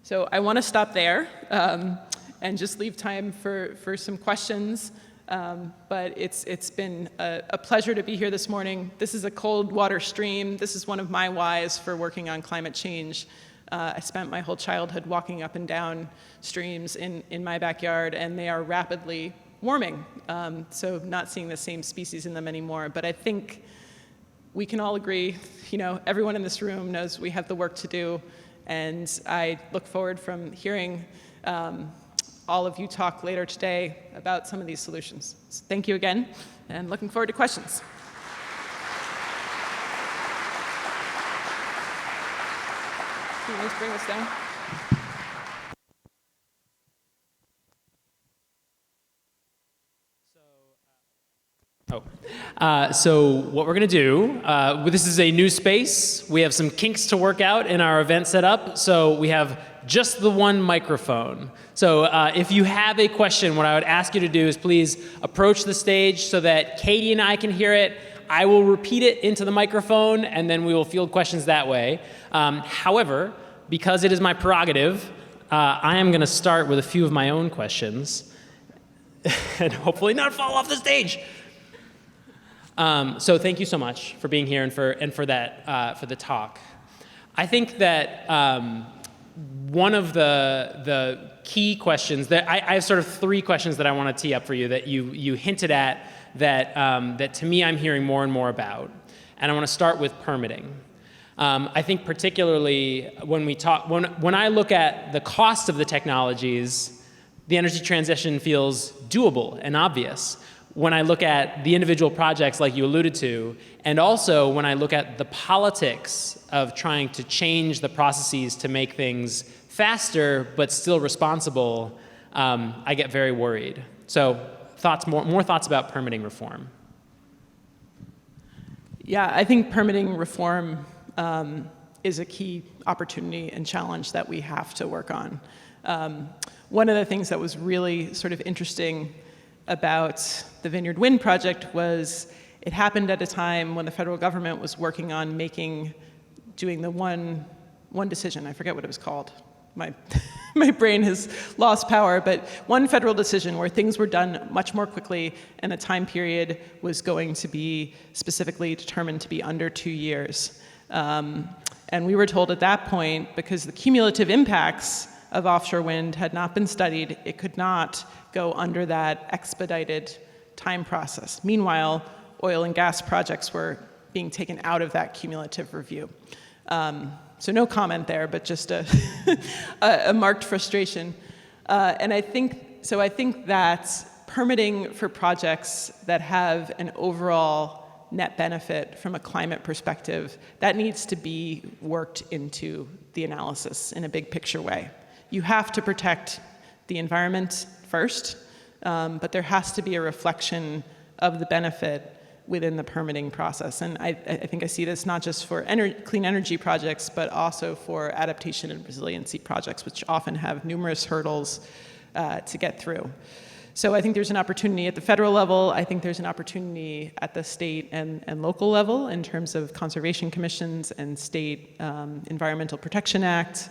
So I want to stop there and just leave time for some questions. But it's been a pleasure to be here this morning. This is a cold water stream. This is one of my whys for working on climate change. I spent my whole childhood walking up and down streams in my backyard, and they are rapidly warming, so not seeing the same species in them anymore. But I think we can all agree, you know, everyone in this room knows we have the work to do, and I look forward from hearing all of you talk later today about some of these solutions. So thank you again, and looking forward to questions. Can you just bring this down? So what we're going to do, this is a new space. We have some kinks to work out in our event setup. So we have just the one microphone. So if you have a question, what I would ask you to do is please approach the stage so that Katie and I can hear it. I will repeat it into the microphone, and then we will field questions that way. However, because it is my prerogative, I am going to start with a few of my own questions and hopefully not fall off the stage. So thank you so much for being here and for the talk. I think that one of the key questions that I have sort of three questions that I want to tee up for you that you hinted at that to me I'm hearing more and more about, and I want to start with permitting. I think particularly when I look at the cost of the technologies, the energy transition feels doable and obvious. When I look at the individual projects like you alluded to, and also when I look at the politics of trying to change the processes to make things faster but still responsible, I get very worried. So more thoughts about permitting reform. Yeah, I think permitting reform is a key opportunity and challenge that we have to work on. One of the things that was really sort of interesting about the Vineyard Wind project was it happened at a time when the federal government was working on doing the one decision. I forget what it was called. My brain has lost power, but one federal decision where things were done much more quickly, and the time period was going to be specifically determined to be under 2 years. And we were told at that point, because the cumulative impacts of offshore wind had not been studied, it could not go under that expedited time process. Meanwhile, oil and gas projects were being taken out of that cumulative review. So no comment there, but just a marked frustration. And I think that permitting for projects that have an overall net benefit from a climate perspective, that needs to be worked into the analysis in a big picture way. You have to protect the environment first, but there has to be a reflection of the benefit within the permitting process. And I think I see this not just for clean energy projects, but also for adaptation and resiliency projects, which often have numerous hurdles to get through. So I think there's an opportunity at the federal level. I think there's an opportunity at the state and local level in terms of conservation commissions and state Environmental Protection Act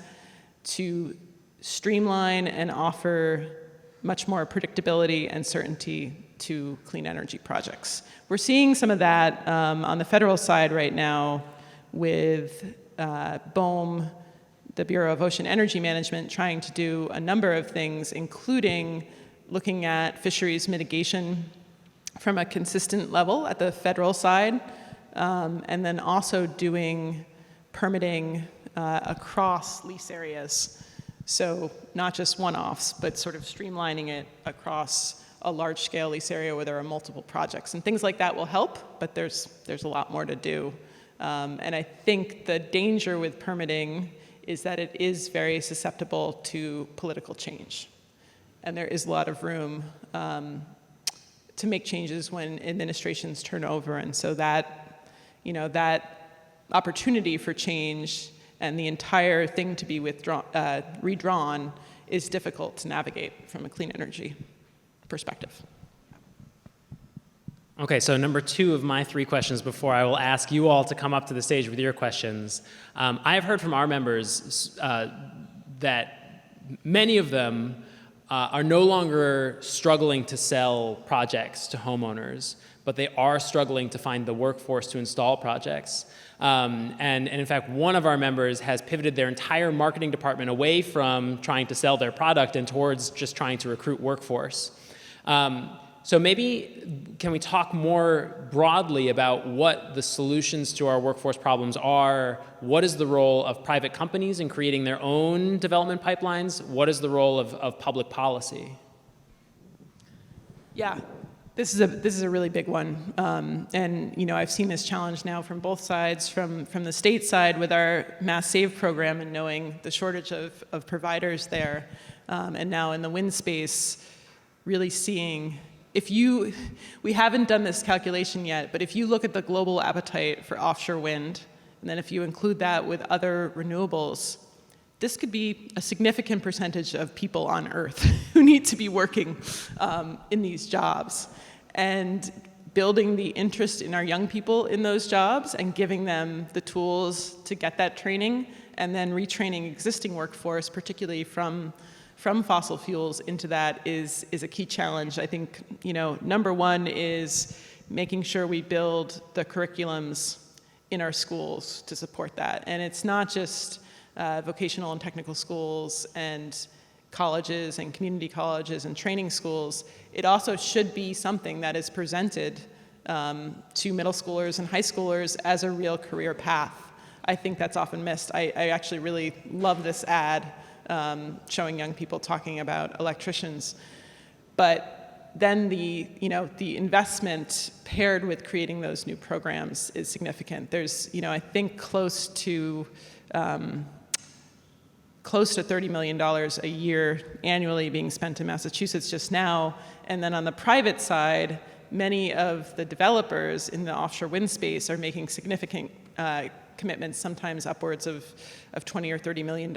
to streamline and offer much more predictability and certainty to clean energy projects. We're seeing some of that on the federal side right now with BOEM, the Bureau of Ocean Energy Management, trying to do a number of things, including looking at fisheries mitigation from a consistent level at the federal side, and then also doing permitting across lease areas. So not just one-offs, but sort of streamlining it across a large-scale lease area where there are multiple projects. And things like that will help, but there's a lot more to do. And I think the danger with permitting is that it is very susceptible to political change. And there is a lot of room to make changes when administrations turn over. And so that, that opportunity for change and the entire thing to be redrawn is difficult to navigate from a clean energy perspective. Okay, so number 2 of my 3 questions before I will ask you all to come up to the stage with your questions. I have heard from our members that many of them are no longer struggling to sell projects to homeowners, but they are struggling to find the workforce to install projects. And in fact, one of our members has pivoted their entire marketing department away from trying to sell their product and towards just trying to recruit workforce. So maybe can we talk more broadly about what the solutions to our workforce problems are? What is the role of private companies in creating their own development pipelines? What is the role of public policy? Yeah, this is a really big one. And I've seen this challenge now from both sides, from the state side with our Mass Save program and knowing the shortage of providers there, and now in the wind space, really seeing we haven't done this calculation yet, but if you look at the global appetite for offshore wind, and then if you include that with other renewables, this could be a significant percentage of people on Earth who need to be working in these jobs. And building the interest in our young people in those jobs and giving them the tools to get that training, and then retraining existing workforce, particularly from fossil fuels into that is a key challenge. I think, number one is making sure we build the curriculums in our schools to support that. And it's not just vocational and technical schools and colleges and community colleges and training schools. It also should be something that is presented to middle schoolers and high schoolers as a real career path. I think that's often missed. I actually really love this ad showing young people talking about electricians. But then the investment paired with creating those new programs is significant. There's, I think close to $30 million a year annually being spent in Massachusetts just now. And then on the private side, many of the developers in the offshore wind space are making significant commitments, sometimes upwards of $20 or $30 million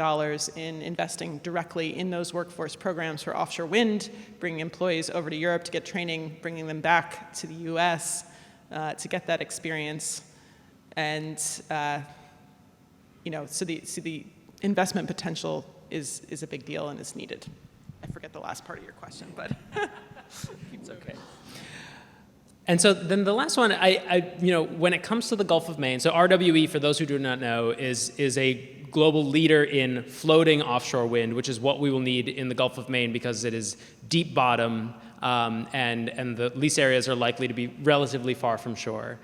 in investing directly in those workforce programs for offshore wind, bringing employees over to Europe to get training, bringing them back to the US to get that experience. And so the investment potential is a big deal and is needed. I forget the last part of your question, but it's okay. And so then the last one, when it comes to the Gulf of Maine, so RWE, for those who do not know, is a global leader in floating offshore wind, which is what we will need in the Gulf of Maine because it is deep bottom and the lease areas are likely to be relatively far from shore.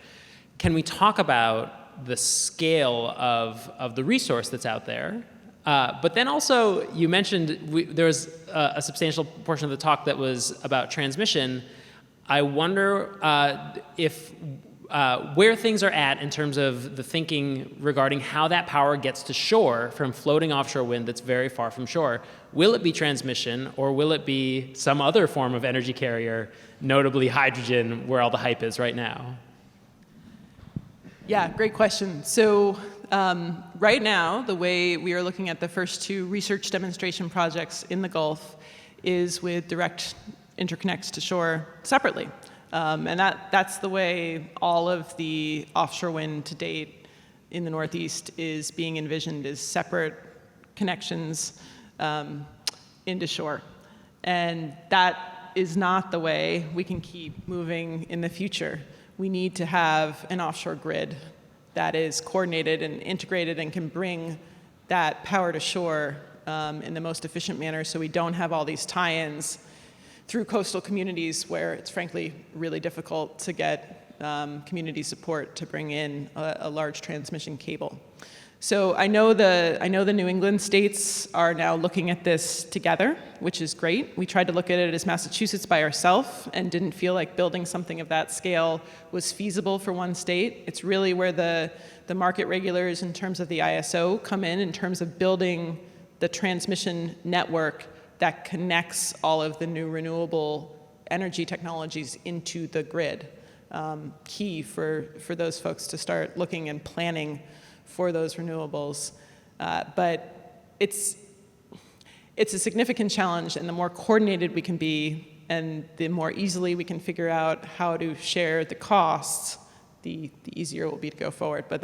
Can we talk about the scale of the resource that's out there? But then also, you mentioned there was a substantial portion of the talk that was about transmission. I wonder if where things are at in terms of the thinking regarding how that power gets to shore from floating offshore wind that's very far from shore. Will it be transmission, or will it be some other form of energy carrier, notably hydrogen, where all the hype is right now? Yeah, great question. So right now, the way we are looking at the first two research demonstration projects in the Gulf is with direct interconnects to shore separately. And that's the way all of the offshore wind to date in the Northeast is being envisioned, as separate connections into shore. And that is not the way we can keep moving in the future. We need to have an offshore grid that is coordinated and integrated and can bring that power to shore in the most efficient manner, so we don't have all these tie-ins through coastal communities where it's frankly really difficult to get community support to bring in a large transmission cable. So I know the New England states are now looking at this together, which is great. We tried to look at it as Massachusetts by ourselves and didn't feel like building something of that scale was feasible for one state. It's really where the market regulators in terms of the ISO come in terms of building the transmission network that connects all of the new renewable energy technologies into the grid. Key for those folks to start looking and planning for those renewables. But it's a significant challenge, and the more coordinated we can be and the more easily we can figure out how to share the costs, the easier it will be to go forward. But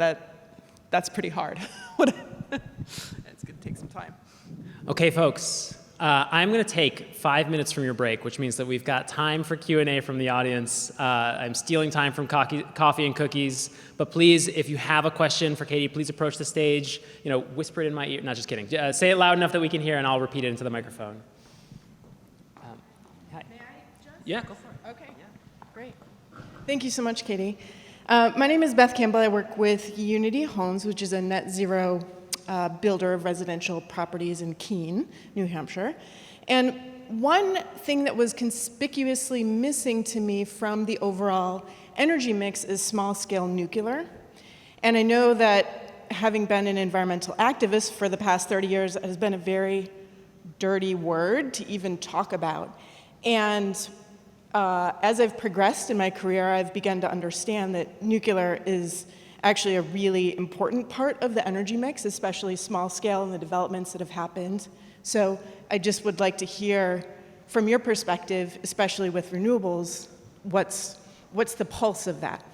that's pretty hard. It's going to take some time. Okay, folks. I'm going to take 5 minutes from your break, which means that we've got time for Q&A from the audience. I'm stealing time from coffee and cookies, but please, if you have a question for Katie, please approach the stage. Whisper it in my ear. Not just kidding. Say it loud enough that we can hear, and I'll repeat it into the microphone. May I just? Yeah, go for it. Okay, great. Thank you so much, Katie. My name is Beth Campbell. I work with Unity Homes, which is a net zero builder of residential properties in Keene, New Hampshire. And one thing that was conspicuously missing to me from the overall energy mix is small-scale nuclear. And I know that having been an environmental activist for the past 30 years, it has been a very dirty word to even talk about. And as I've progressed in my career, I've begun to understand that nuclear is actually a really important part of the energy mix, especially small scale and the developments that have happened. So I just would like to hear from your perspective, especially with renewables, what's the pulse of that?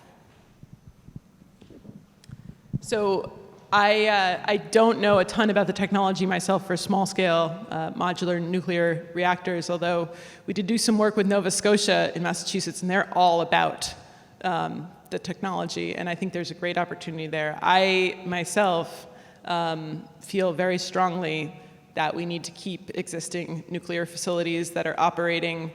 So I don't know a ton about the technology myself for small-scale modular nuclear reactors, although we did do some work with Nova Scotia in Massachusetts, and they're all about the technology, and I think there's a great opportunity there. I, myself, feel very strongly that we need to keep existing nuclear facilities that are operating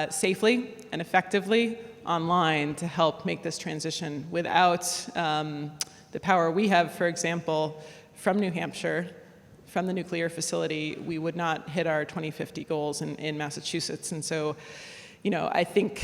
safely and effectively online to help make this transition. Without the power we have, for example, from New Hampshire, from the nuclear facility, we would not hit our 2050 goals in Massachusetts. And so, I think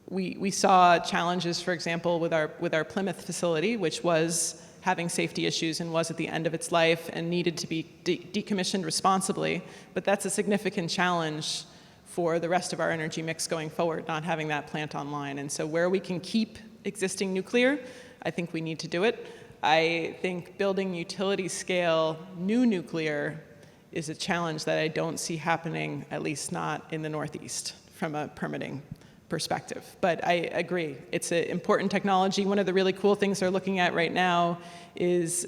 we saw challenges, for example, with our Plymouth facility, which was having safety issues and was at the end of its life and needed to be decommissioned responsibly. But that's a significant challenge for the rest of our energy mix going forward, not having that plant online. And so where we can keep existing nuclear, I think we need to do it. I think building utility scale new nuclear is a challenge that I don't see happening, at least not in the Northeast, from a permitting perspective. But I agree, it's an important technology. One of the really cool things they're looking at right now is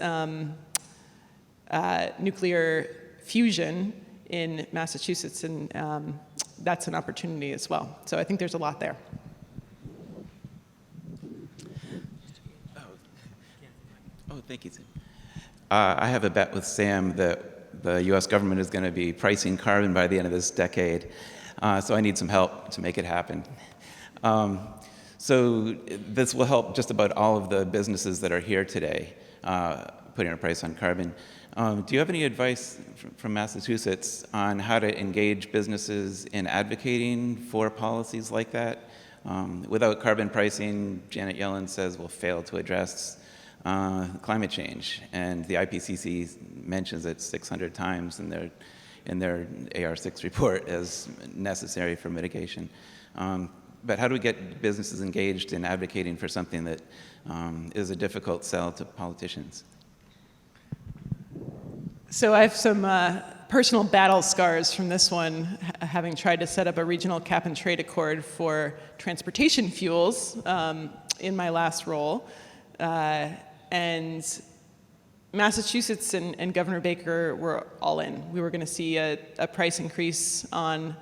nuclear fusion in Massachusetts, and that's an opportunity as well. So I think there's a lot there. Oh, thank you, Sam. I have a bet with Sam that the U.S. government is going to be pricing carbon by the end of this decade. So I need some help to make it happen. So this will help just about all of the businesses that are here today, putting a price on carbon. Do you have any advice from Massachusetts on how to engage businesses in advocating for policies like that? Without carbon pricing, Janet Yellen says we'll fail to address climate change, and the IPCC mentions it 600 times in their AR6 report as necessary for mitigation. But how do we get businesses engaged in advocating for something that is a difficult sell to politicians? So I have some personal battle scars from this one, having tried to set up a regional cap and trade accord for transportation fuels in my last role. And Massachusetts and Governor Baker were all in. We were going to see a price increase on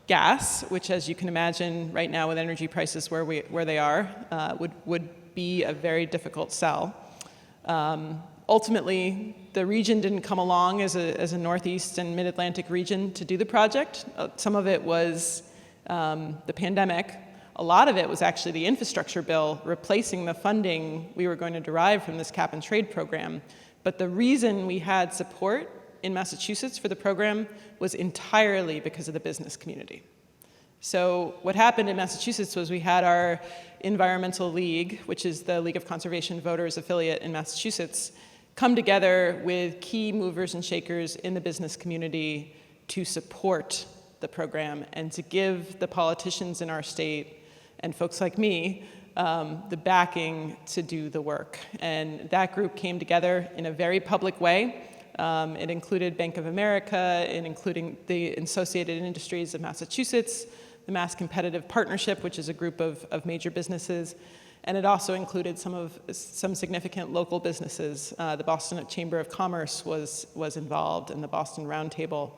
gas, which, as you can imagine, right now with energy prices where they are, would be a very difficult sell. Ultimately, the region didn't come along as a Northeast and Mid-Atlantic region to do the project. Some of it was the pandemic. A lot of it was actually the infrastructure bill replacing the funding we were going to derive from this cap and trade program. But the reason we had support in Massachusetts for the program was entirely because of the business community. So what happened in Massachusetts was we had our Environmental League, which is the League of Conservation Voters affiliate in Massachusetts, come together with key movers and shakers in the business community to support the program and to give the politicians in our state and folks like me the backing to do the work. And that group came together in a very public way. It included Bank of America, it including the Associated Industries of Massachusetts, the Mass Competitive Partnership, which is a group of major businesses, and it also included some significant local businesses. The Boston Chamber of Commerce was involved, and the Boston Roundtable.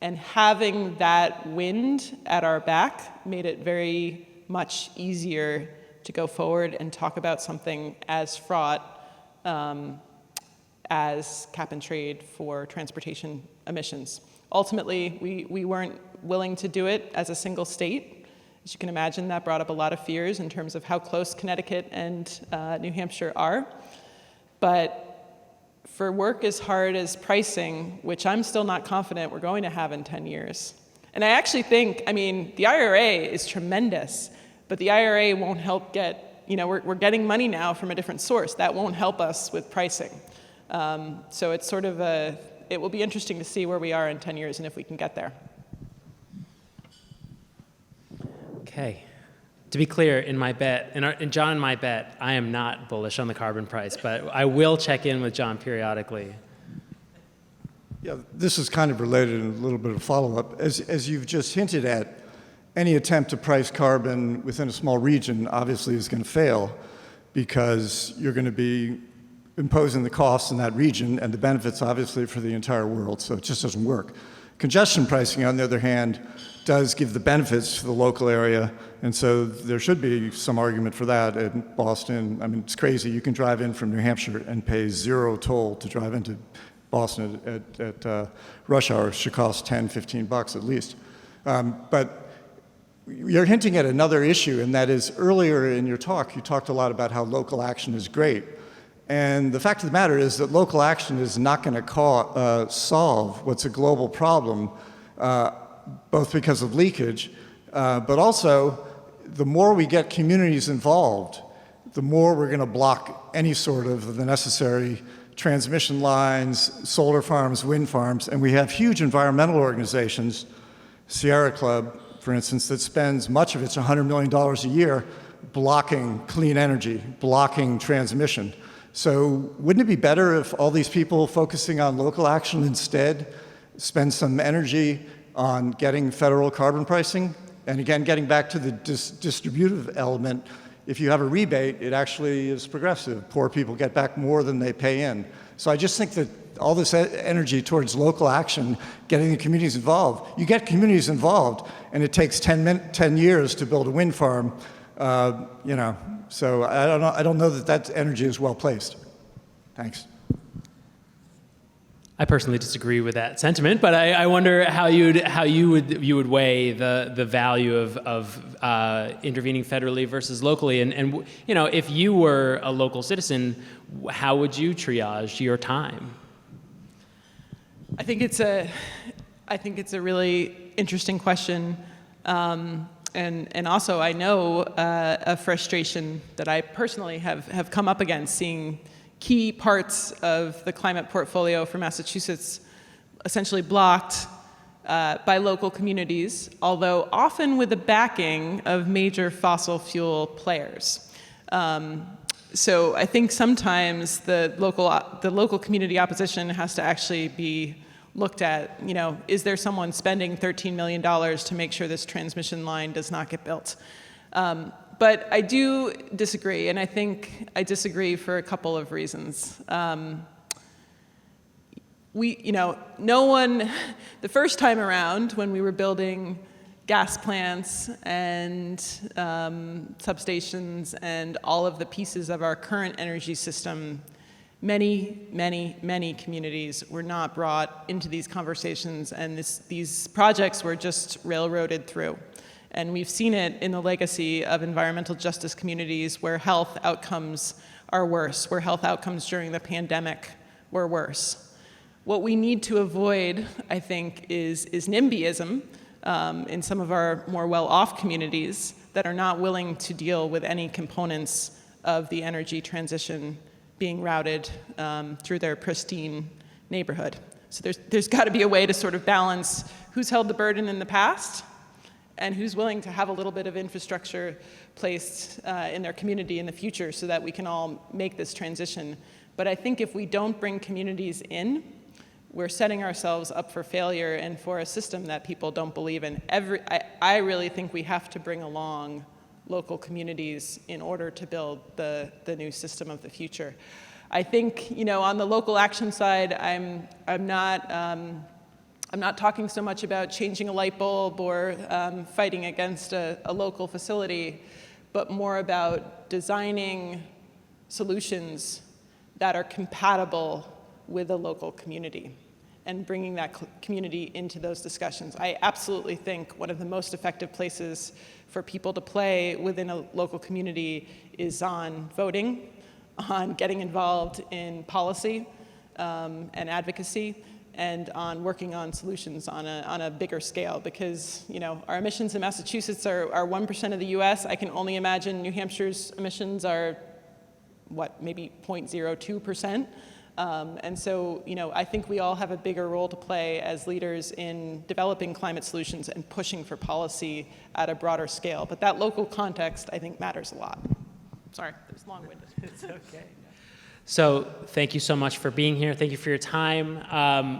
And having that wind at our back made it very much easier to go forward and talk about something as fraught as cap and trade for transportation emissions. Ultimately, we weren't willing to do it as a single state. As you can imagine, that brought up a lot of fears in terms of how close Connecticut and New Hampshire are. But for work as hard as pricing, which I'm still not confident we're going to have in 10 years. And I actually think, the IRA is tremendous, but the IRA won't help get, we're getting money now from a different source. That won't help us with pricing. So it's sort of it will be interesting to see where we are in 10 years and if we can get there. Okay. To be clear, in my bet, in John and my bet, I am not bullish on the carbon price, but I will check in with John periodically. Yeah, this is kind of related and a little bit of follow-up. As you've just hinted at, any attempt to price carbon within a small region obviously is going to fail because you're going to be imposing the costs in that region and the benefits obviously for the entire world, so it just doesn't work. Congestion pricing, on the other hand, does give the benefits to the local area, and so there should be some argument for that in Boston. It's crazy. You can drive in from New Hampshire and pay zero toll to drive into Boston at rush hour. It should cost $10, $15 at least. But you're hinting at another issue, and that is earlier in your talk, you talked a lot about how local action is great. And the fact of the matter is that local action is not going to solve what's a global problem, both because of leakage, but also the more we get communities involved, the more we're going to block any sort of the necessary transmission lines, solar farms, wind farms, and we have huge environmental organizations, Sierra Club, for instance, that spends much of its $100 million a year blocking clean energy, blocking transmission. So wouldn't it be better if all these people focusing on local action instead spend some energy on getting federal carbon pricing? And again, getting back to the distributive element, if you have a rebate, it actually is progressive. Poor people get back more than they pay in. So I just think that all this energy towards local action, getting the communities involved, you get communities involved, and it takes 10 years to build a wind farm, So I don't know that energy is well placed. Thanks. I personally disagree with that sentiment, but I wonder how you would weigh the value of intervening federally versus locally, and if you were a local citizen, how would you triage your time? I think it's a really interesting question. And also, I know a frustration that I personally have come up against, seeing key parts of the climate portfolio for Massachusetts essentially blocked by local communities, although often with the backing of major fossil fuel players. So I think sometimes the local community opposition has to actually be looked at. Is there someone spending $13 million to make sure this transmission line does not get built? But I do disagree, and I think I disagree for a couple of reasons. The first time around when we were building gas plants and substations and all of the pieces of our current energy system, many, many, many communities were not brought into these conversations, and these projects were just railroaded through. And we've seen it in the legacy of environmental justice communities where health outcomes are worse, where health outcomes during the pandemic were worse. What we need to avoid, I think, is NIMBYism in some of our more well-off communities that are not willing to deal with any components of the energy transition being routed through their pristine neighborhood. So there's got to be a way to sort of balance who's held the burden in the past and who's willing to have a little bit of infrastructure placed in their community in the future so that we can all make this transition. But I think if we don't bring communities in, we're setting ourselves up for failure and for a system that people don't believe in. I really think we have to bring along local communities in order to build the new system of the future. I think, on the local action side, I'm not talking so much about changing a light bulb or fighting against a local facility, but more about designing solutions that are compatible with the local community and bringing that community into those discussions. I absolutely think one of the most effective places for people to play within a local community is on voting, on getting involved in policy and advocacy, and on working on solutions on a bigger scale, because our emissions in Massachusetts are 1% of the US. I can only imagine New Hampshire's emissions are, maybe 0.02%. And so, I think we all have a bigger role to play as leaders in developing climate solutions and pushing for policy at a broader scale. But that local context, I think, matters a lot. Sorry, it was long-winded. It's okay. So thank you so much for being here. Thank you for your time.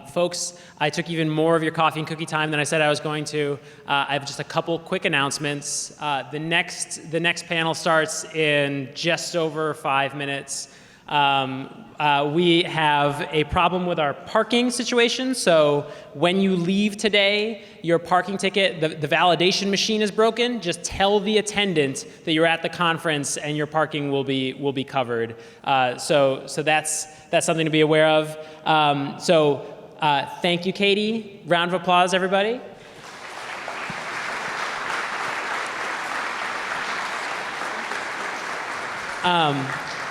Folks, I took even more of your coffee and cookie time than I said I was going to. I have just a couple quick announcements. The next panel starts in just over 5 minutes. We have a problem with our parking situation. So when you leave today, your parking ticket, the validation machine is broken. Just tell the attendant that you're at the conference and your parking will be covered. So that's something to be aware of. Thank you, Katie. Round of applause, everybody.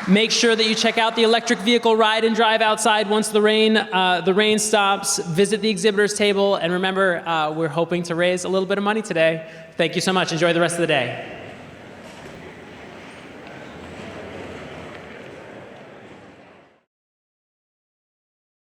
Make sure that you check out the electric vehicle ride and drive outside once the rain stops. Visit the exhibitors table, and remember, we're hoping to raise a little bit of money today. Thank you so much. Enjoy the rest of the day.